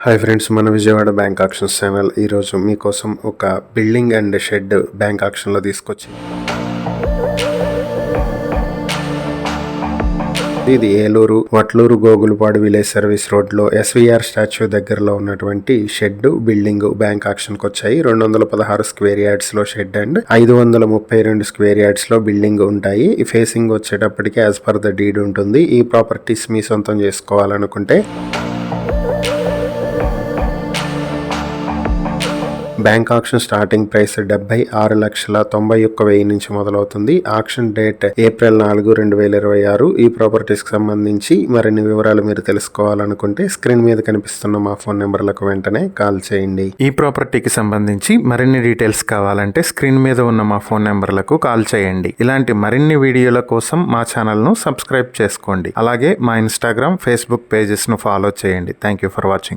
Hi friends, మన Vijayawada bank actions channel ఈరోజు మీకోసం ఒక బిల్డింగ్ అండ్ షెడ్ బ్యాంక్ ఆక్షన్లో తీసుకొచ్చి ఇది ఏలూరు వట్లూరు గోగులపాడు విలేజ్ సర్వీస్ రోడ్లో ఎస్వీఆర్ స్టాచ్యూ దగ్గరలో ఉన్నటువంటి షెడ్ బిల్డింగ్ బ్యాంక్ ఆక్షన్కి వచ్చాయి. 216 స్క్వేర్ యార్డ్స్ లో షెడ్ అండ్ 532 స్క్వేర్ యార్డ్స్ లో బిల్డింగ్ ఉంటాయి. ఈ ఫేసింగ్ వచ్చేటప్పటికి యాజ్ పర్ ద డీడ్ ఉంటుంది. ఈ ప్రాపర్టీస్ మీ సొంతం చేసుకోవాలనుకుంటే బ్యాంక్ ఆక్షన్ స్టార్టింగ్ ప్రైస్ 76,91,000 నుంచి మొదలవుతుంది. Auction date April 4, 2026. ఈ ప్రాపర్టీస్ కి సంబంధించి మరిన్ని వివరాలు మీరు తెలుసుకోవాలనుకుంటే స్క్రీన్ మీద కనిపిస్తున్న మా ఫోన్ నెంబర్లకు వెంటనే కాల్ చేయండి. ఈ ప్రాపర్టీకి సంబంధించి మరిన్ని డీటెయిల్స్ కావాలంటే స్క్రీన్ మీద ఉన్న మా ఫోన్ నెంబర్లకు కాల్ చేయండి. ఇలాంటి మరిన్ని వీడియోల కోసం మా ఛానల్ ను సబ్స్క్రైబ్ చేసుకోండి. అలాగే మా ఇన్స్టాగ్రామ్, ఫేస్బుక్ పేజెస్ ను ఫాలో చేయండి. Thank you for watching.